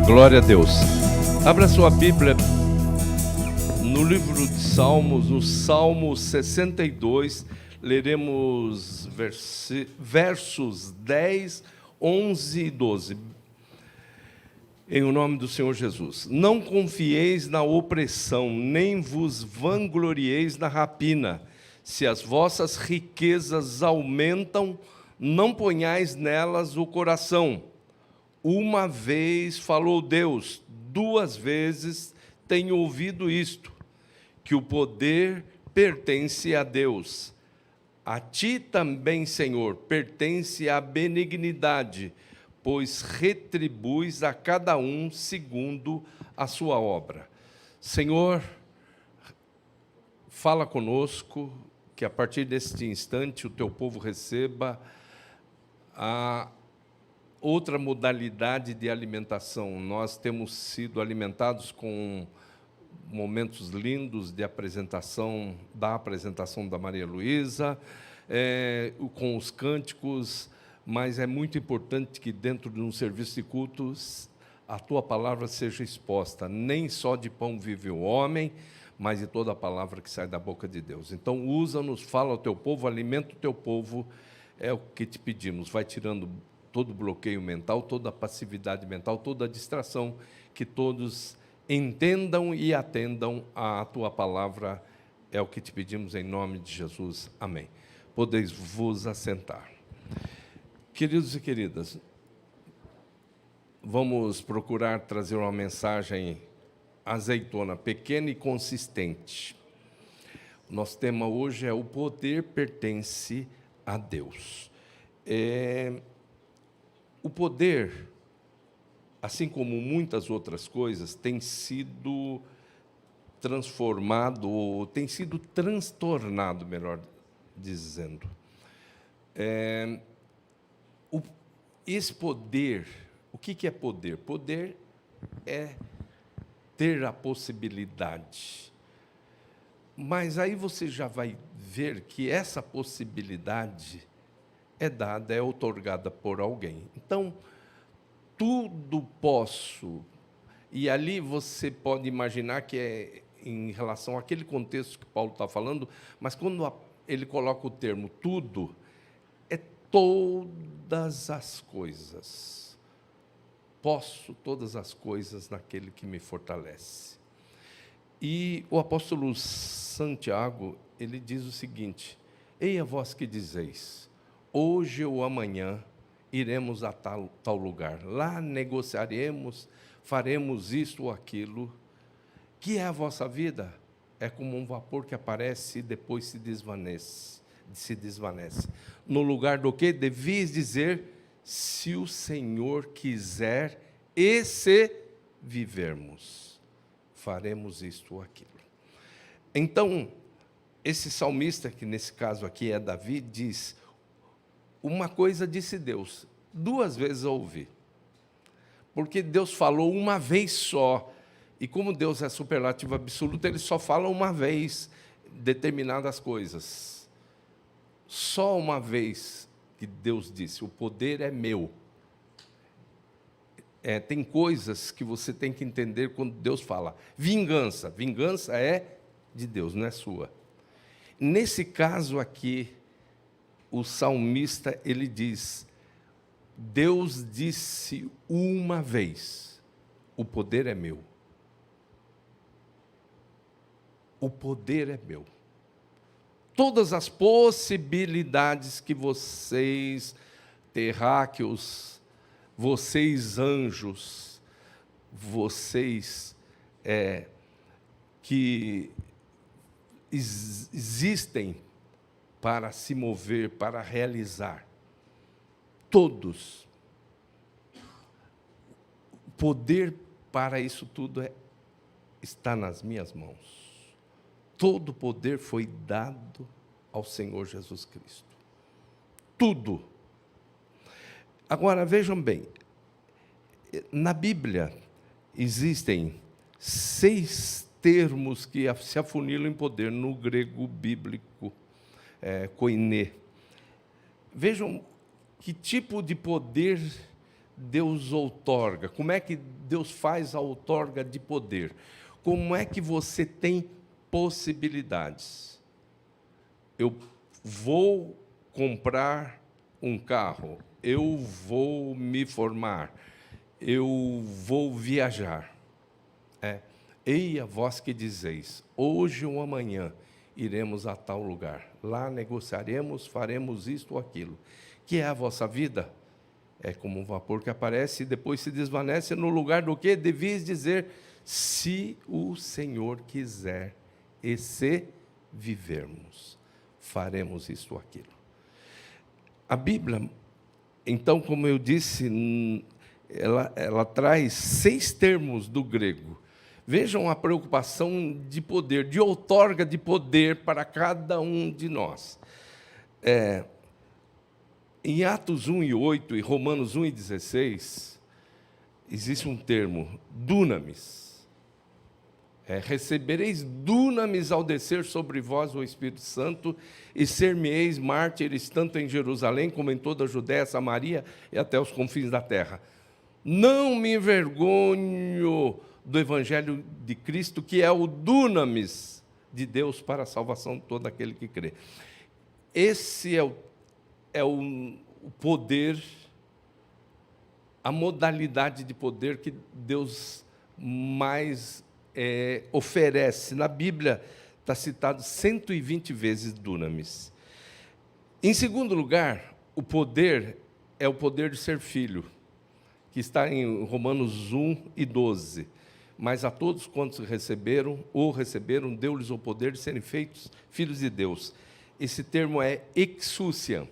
Glória a Deus. Abra sua Bíblia no livro de Salmos, no Salmo 62, leremos versos 10, 11 e 12. Em o nome do Senhor Jesus. Não confieis na opressão, nem vos vanglorieis na rapina. Se as vossas riquezas aumentam, não ponhais nelas o coração. Uma vez falou Deus, duas vezes tenho ouvido isto, que o poder pertence a Deus. A ti também, Senhor, pertence a benignidade, pois retribuis a cada um segundo a sua obra. Senhor, fala conosco, que a partir deste instante o teu povo receba a outra modalidade de alimentação. Nós temos sido alimentados com momentos lindos de apresentação da Maria Luísa, com os cânticos, mas é muito importante que dentro de um serviço de cultos a tua palavra seja exposta. Nem só de pão vive o homem, mas de toda a palavra que sai da boca de Deus. Então usa-nos, fala ao teu povo, alimenta o teu povo, é o que te pedimos. Vai tirando todo bloqueio mental, toda passividade mental, toda distração, que todos entendam e atendam à tua palavra, é o que te pedimos em nome de Jesus. Amém. Podeis vos assentar. Queridos e queridas, vamos procurar trazer uma mensagem azeitona, pequena e consistente. Nosso tema hoje é: o poder pertence a Deus. O poder, assim como muitas outras coisas, tem sido transformado, ou tem sido transtornado, melhor dizendo. Esse poder, o que é poder? Poder é ter a possibilidade. Mas aí você já vai ver que essa possibilidade é dada, é outorgada por alguém. Então, tudo posso. E ali você pode imaginar que é em relação àquele contexto que Paulo está falando, mas quando ele coloca o termo tudo, é todas as coisas. Posso todas as coisas naquele que me fortalece. E o apóstolo Santiago, ele diz o seguinte: eia vós que dizeis, hoje ou amanhã iremos a tal lugar. Lá negociaremos, faremos isto ou aquilo. Que é a vossa vida? É como um vapor que aparece e depois se desvanece. No lugar do que? Devias dizer, se o Senhor quiser, e se vivermos, faremos isto ou aquilo. Então, esse salmista, que nesse caso aqui é Davi, diz: uma coisa disse Deus, duas vezes eu ouvi. Porque Deus falou uma vez só. E como Deus é superlativo absoluto, Ele só fala uma vez determinadas coisas. Só uma vez que Deus disse, o poder é meu. Tem coisas que você tem que entender quando Deus fala. Vingança. Vingança é de Deus, não é sua. Nesse caso aqui, o salmista, ele diz, Deus disse uma vez, o poder é meu. O poder é meu. Todas as possibilidades que vocês, terráqueos, vocês anjos, vocês que existem para se mover, para realizar. Todos. O poder para isso tudo está nas minhas mãos. Todo o poder foi dado ao Senhor Jesus Cristo. Tudo. Agora, vejam bem, Na Bíblia, existem 6 termos que se afunilam em poder no grego bíblico, koiné. Vejam que tipo de poder Deus outorga, como é que Deus faz a outorga de poder, como é que você tem possibilidades. Eu vou comprar um carro, eu vou me formar, eu vou viajar. Eia vós que dizeis, hoje ou amanhã iremos a tal lugar, lá negociaremos, faremos isto ou aquilo. Que é a vossa vida? É como um vapor que aparece e depois se desvanece. No lugar do que devias dizer, se o Senhor quiser, e se vivermos, faremos isto ou aquilo. A Bíblia, então, como eu disse, ela traz 6 termos do grego. Vejam a preocupação de poder, de outorga de poder para cada um de nós. Em Atos 1:8 e Romanos 1:16, existe um termo, dunamis. Recebereis dunamis ao descer sobre vós o Espírito Santo, e ser-me-eis mártires, tanto em Jerusalém como em toda a Judéia, Samaria e até os confins da terra. Não me envergonho do Evangelho de Cristo, que é o dunamis de Deus para a salvação de todo aquele que crê. Esse é o poder, a modalidade de poder que Deus mais oferece. Na Bíblia está citado 120 vezes dunamis. Em segundo lugar, o poder é o poder de ser filho, que está em Romanos 1:12. Mas a todos quantos receberam, deu-lhes o poder de serem feitos filhos de Deus. Esse termo é exousia,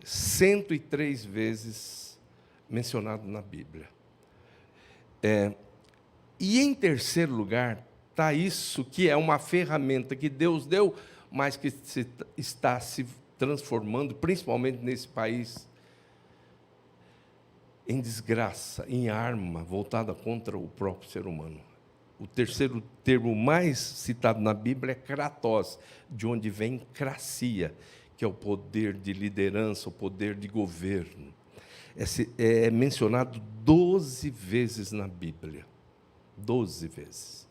103 vezes mencionado na Bíblia. E em terceiro lugar, está isso que é uma ferramenta que Deus deu, mas que está se transformando, principalmente nesse país, em desgraça, em arma voltada contra o próprio ser humano. O terceiro termo mais citado na Bíblia é kratos, de onde vem cracia, que é o poder de liderança, o poder de governo. É mencionado 12 vezes na Bíblia. 12 vezes.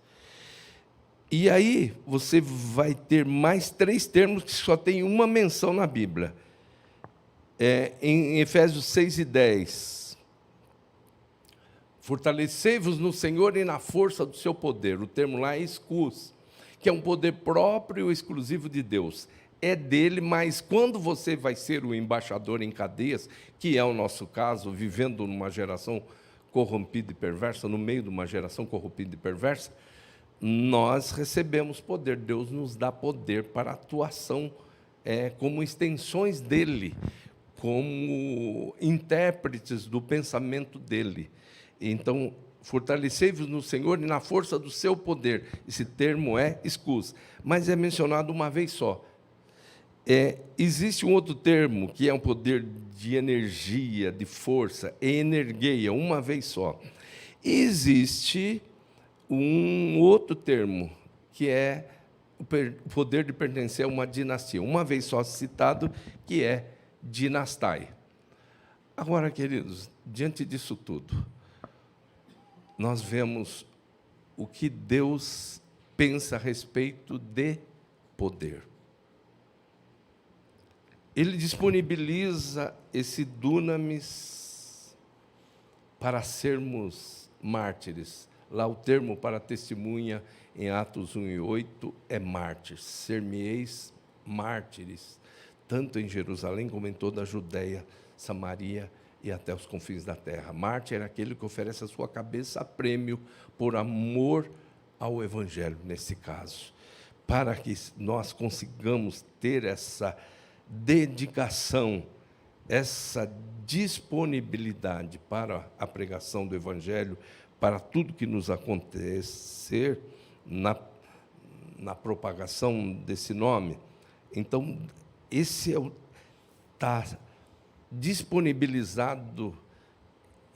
E aí você vai ter mais 3 termos que só tem uma menção na Bíblia. Em Efésios 6:10. Fortalecei-vos no Senhor e na força do seu poder. O termo lá é escus, que é um poder próprio e exclusivo de Deus. É dele, mas quando você vai ser o embaixador em cadeias, que é o nosso caso, vivendo numa geração corrompida e perversa, no meio de uma geração corrompida e perversa, nós recebemos poder. Deus nos dá poder para atuação como extensões dele, como intérpretes do pensamento dele. Então, fortalecei-vos no Senhor e na força do seu poder. Esse termo é escus, mas é mencionado uma vez só. Existe um outro termo, que é um poder de energia, de força, energeia, uma vez só. Existe um outro termo, que é o poder de pertencer a uma dinastia, uma vez só citado, que é dinastai. Agora, queridos, diante disso tudo, nós vemos o que Deus pensa a respeito de poder. Ele disponibiliza esse dunamis para sermos mártires. Lá o termo para testemunha em Atos 1:8 é mártir. Ser-me-eis mártires, tanto em Jerusalém como em toda a Judéia, Samaria e até os confins da terra. Mártir é aquele que oferece a sua cabeça a prêmio por amor ao Evangelho, nesse caso. Para que nós consigamos ter essa dedicação, essa disponibilidade para a pregação do Evangelho, para tudo que nos acontecer na propagação desse nome. Então, esse está disponibilizado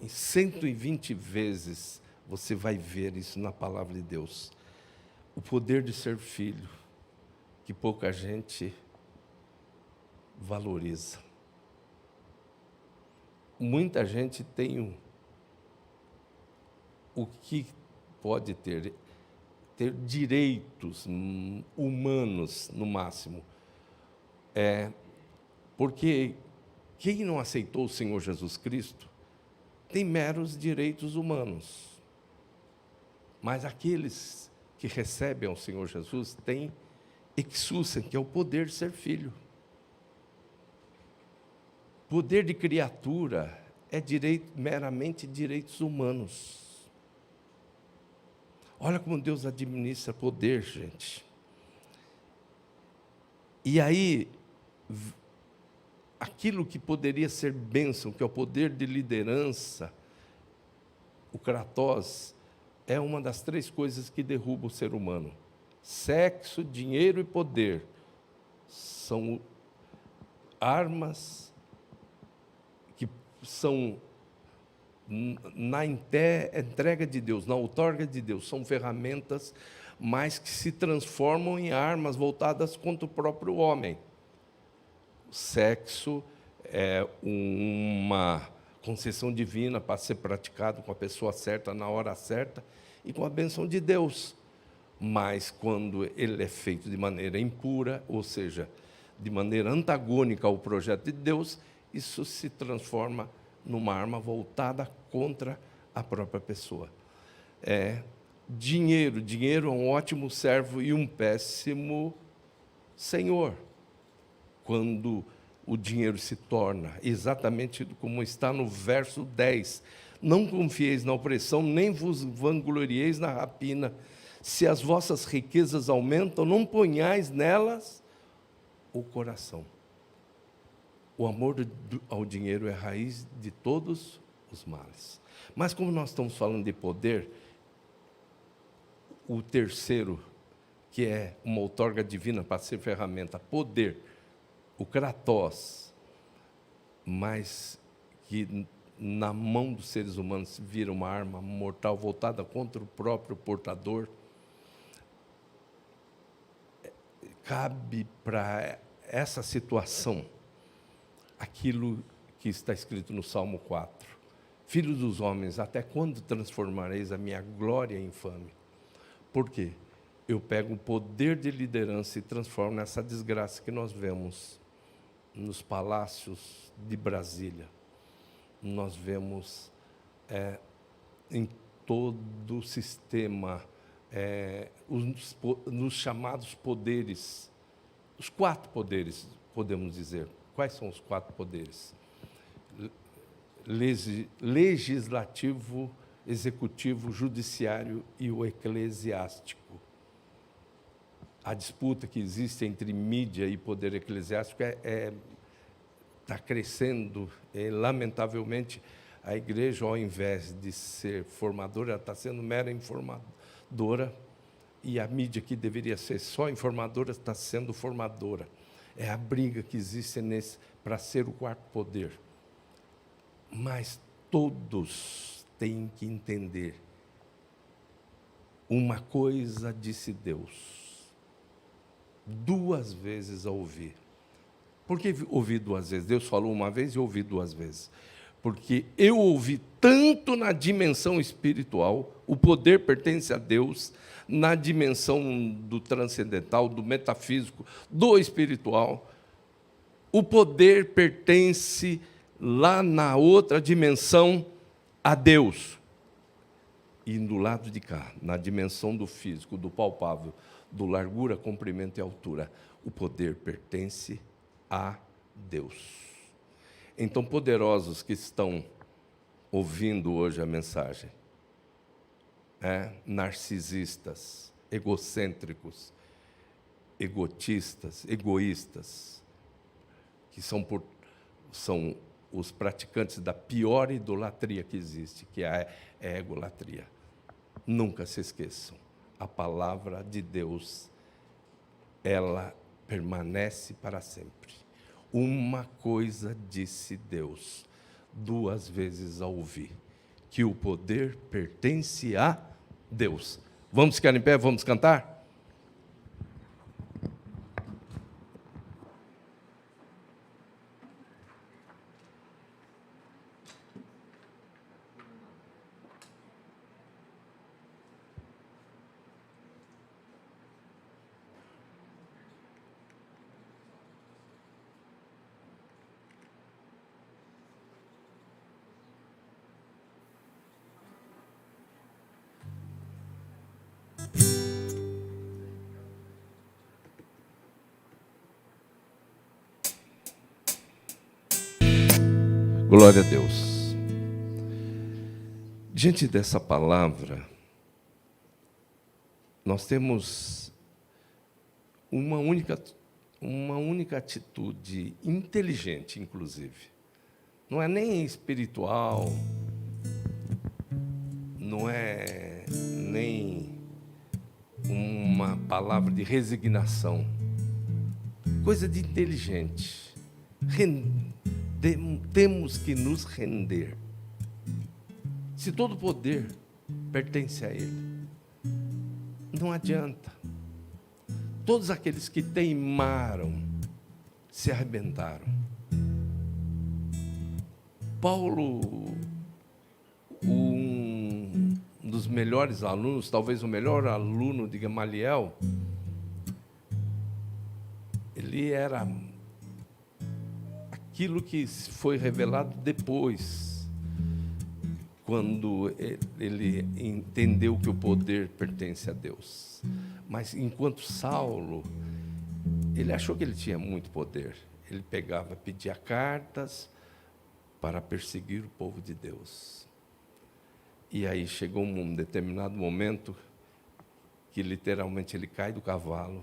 Em 120 vezes você vai ver isso na palavra de Deus. O poder de ser filho, que pouca gente valoriza. Muita gente tem o que pode ter direitos humanos no máximo. Porque quem não aceitou o Senhor Jesus Cristo tem meros direitos humanos. Mas aqueles que recebem ao Senhor Jesus têm exousia, que é o poder de ser filho. Poder de criatura é meramente direitos humanos. Olha como Deus administra poder, gente. E aí, aquilo que poderia ser bênção, que é o poder de liderança, o kratos, é uma das 3 coisas que derruba o ser humano. Sexo, dinheiro e poder são armas que são, na entrega de Deus, na outorga de Deus, são ferramentas, mas que se transformam em armas voltadas contra o próprio homem. O sexo é uma concessão divina para ser praticado com a pessoa certa, na hora certa, e com a bênção de Deus. Mas quando ele é feito de maneira impura, ou seja, de maneira antagônica ao projeto de Deus, isso se transforma numa arma voltada contra a própria pessoa. Dinheiro é um ótimo servo e um péssimo senhor. Quando o dinheiro se torna exatamente como está no verso 10. Não confieis na opressão, nem vos vanglorieis na rapina. Se as vossas riquezas aumentam, não ponhais nelas o coração. O amor ao dinheiro é a raiz de todos os males. Mas como nós estamos falando de poder, o terceiro, que é uma outorga divina para ser ferramenta, poder, o kratos, mas que na mão dos seres humanos vira uma arma mortal voltada contra o próprio portador, cabe para essa situação aquilo que está escrito no Salmo 4. Filhos dos homens, até quando transformareis a minha glória em infame? Por quê? Eu pego o poder de liderança e transformo nessa desgraça que nós vemos nos palácios de Brasília. Nós vemos em todo o sistema, nos chamados poderes, os 4 poderes, podemos dizer. Quais são os 4 poderes? Legislativo, executivo, judiciário e o eclesiástico. A disputa que existe entre mídia e poder eclesiástico está crescendo. Lamentavelmente, a igreja, ao invés de ser formadora, está sendo mera informadora, e a mídia, que deveria ser só informadora, está sendo formadora. É a briga que existe para ser o 4º poder. Mas todos têm que entender. Uma coisa disse Deus, 2 vezes a ouvir. Por que ouvi 2 vezes? Deus falou uma vez e eu ouvi 2 vezes. Porque eu ouvi tanto na dimensão espiritual, o poder pertence a Deus, na dimensão do transcendental, do metafísico, do espiritual. O poder pertence lá na outra dimensão a Deus. E do lado de cá, na dimensão do físico, do palpável, do largura, comprimento e altura, o poder pertence a Deus. Então, poderosos que estão ouvindo hoje a mensagem, narcisistas, egocêntricos, egotistas, egoístas, que são os praticantes da pior idolatria que existe, que é a egolatria. Nunca se esqueçam, a palavra de Deus, ela permanece para sempre. Uma coisa disse Deus, 2 vezes a ouvir. que o poder pertence a Deus. Vamos ficar em pé, vamos cantar? Glória a Deus. Diante dessa palavra, nós temos uma única atitude inteligente, inclusive. Não é nem espiritual, não é nem uma palavra de resignação. Coisa de inteligente. Temos que nos render. Se todo poder pertence a Ele, não adianta. Todos aqueles que teimaram se arrebentaram. Paulo, um dos melhores alunos, talvez o melhor aluno de Gamaliel, ele era aquilo que foi revelado depois, quando ele entendeu que o poder pertence a Deus. Mas enquanto Saulo, ele achou que ele tinha muito poder. Ele pegava, pedia cartas para perseguir o povo de Deus. E aí chegou um determinado momento que literalmente ele cai do cavalo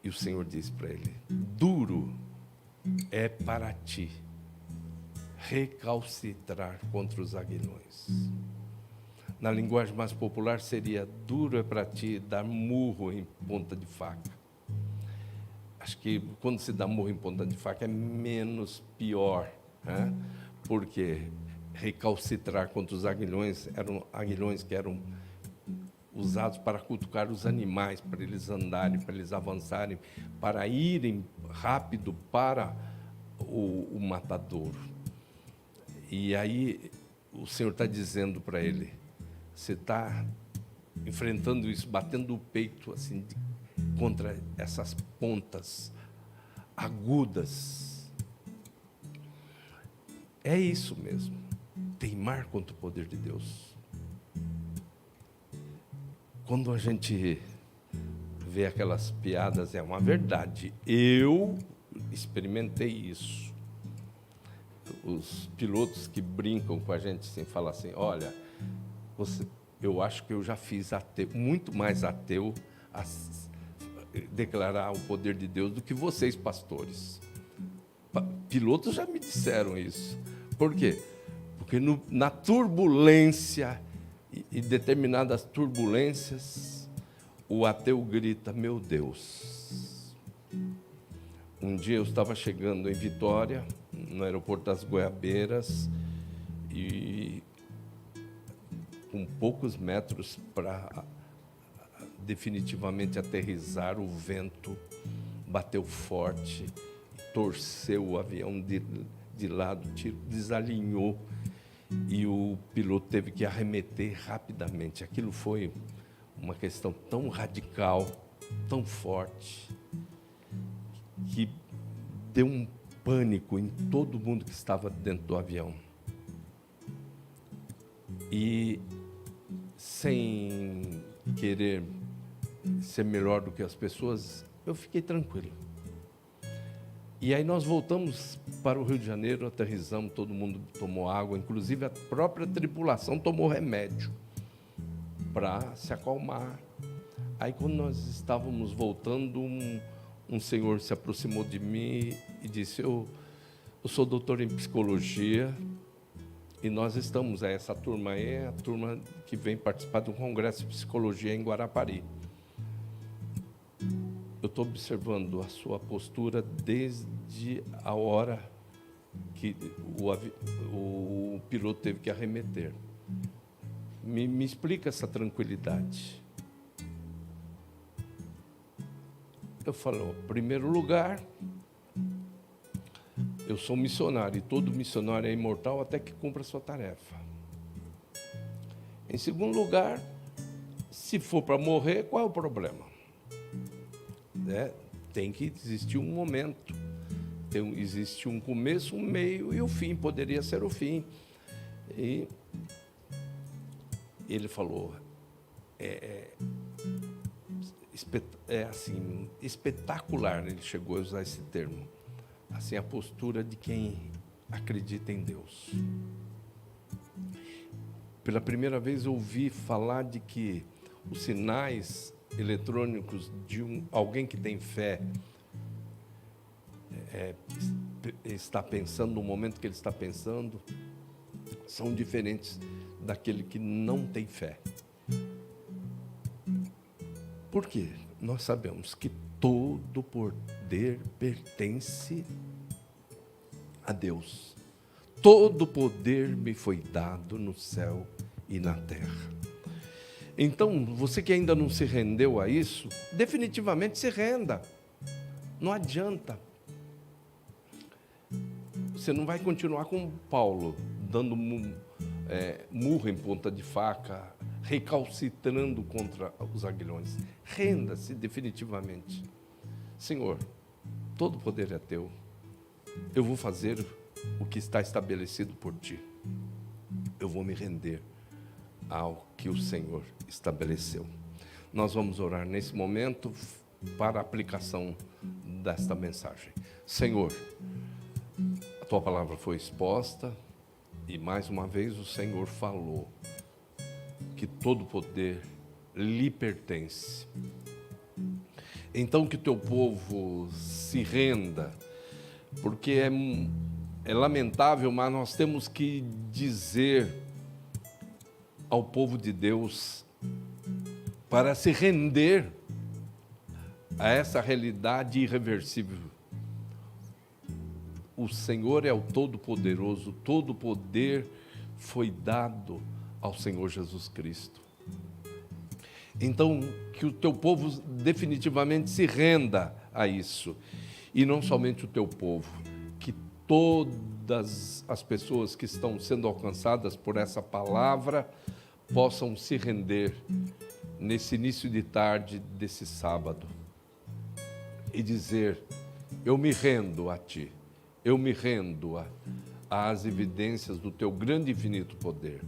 e o Senhor diz para ele: duro é para ti recalcitrar contra os aguilhões. Na linguagem mais popular seria: duro é para ti dar murro em ponta de faca. Acho que quando se dá murro em ponta de faca é menos pior, né? Porque recalcitrar contra os aguilhões, eram aguilhões que eram usados para cutucar os animais, para eles andarem, para eles avançarem, para irem rápido para o matadouro. E aí o Senhor está dizendo para ele: você está enfrentando isso, batendo o peito assim contra essas pontas agudas. É isso mesmo, teimar contra o poder de Deus. Quando a gente vê aquelas piadas, é uma verdade. Eu experimentei isso. Os pilotos que brincam com a gente assim, falam assim: olha, eu acho que eu já fiz muito mais ateu a declarar o poder de Deus do que vocês, pastores. Pilotos já me disseram isso. Por quê? Porque na turbulência e determinadas turbulências, o ateu grita: meu Deus. Um dia eu estava chegando em Vitória, no aeroporto das Goiabeiras, e com poucos metros para definitivamente aterrissar, o vento bateu forte, torceu o avião de lado, desalinhou, e o piloto teve que arremeter rapidamente. Aquilo foi uma questão tão radical, tão forte, que deu um pânico em todo mundo que estava dentro do avião. E, sem querer ser melhor do que as pessoas, eu fiquei tranquilo. E aí nós voltamos para o Rio de Janeiro, aterrissamos, todo mundo tomou água, inclusive a própria tripulação tomou remédio para se acalmar. Aí quando nós estávamos voltando, um senhor se aproximou de mim e disse: eu sou doutor em psicologia e nós estamos, essa turma aí é a turma que vem participar de um congresso de psicologia em Guarapari. Eu estou observando a sua postura desde a hora que o piloto teve que arremeter. Me explica essa tranquilidade. Eu falo, em primeiro lugar, eu sou missionário, e todo missionário é imortal até que cumpra a sua tarefa. Em segundo lugar, se for para morrer, qual é o problema? Tem que existir um momento. Existe um começo, um meio e o fim, poderia ser o fim. E ele falou, assim, espetacular, ele chegou a usar esse termo, assim, a postura de quem acredita em Deus. Pela primeira vez ouvi falar de que os sinais eletrônicos de alguém que tem fé está pensando, no momento que ele está pensando, são diferentes daquele que não tem fé. Por quê? Nós sabemos que todo poder pertence a Deus. Todo poder me foi dado no céu e na terra. Então, você que ainda não se rendeu a isso, definitivamente se renda. Não adianta. Você não vai continuar como Paulo, dando murro em ponta de faca, recalcitrando contra os aguilhões. Renda-se definitivamente. Senhor, todo poder é teu. Eu vou fazer o que está estabelecido por ti. Eu vou me render ao que o Senhor estabeleceu. Nós vamos orar nesse momento para a aplicação desta mensagem. Senhor, a tua palavra foi exposta e mais uma vez o Senhor falou que todo poder lhe pertence. Então que o teu povo se renda, porque é lamentável, mas nós temos que dizer ao povo de Deus para se render a essa realidade irreversível. O Senhor é o Todo-Poderoso, todo poder foi dado ao Senhor Jesus Cristo. Então, que o teu povo definitivamente se renda a isso. E não somente o teu povo, que todas as pessoas que estão sendo alcançadas por essa palavra possam se render nesse início de tarde desse sábado e dizer: eu me rendo a ti, eu me rendo às evidências do teu grande e infinito poder.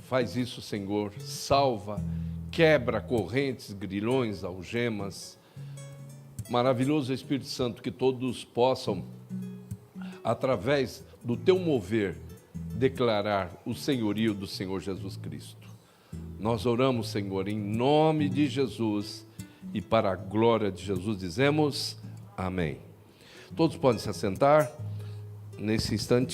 Faz isso, Senhor, salva, quebra correntes, grilhões, algemas. Maravilhoso Espírito Santo, que todos possam, através do teu mover, declarar o senhorio do Senhor Jesus Cristo. Nós oramos, Senhor, em nome de Jesus e para a glória de Jesus dizemos amém. Todos podem se assentar nesse instante.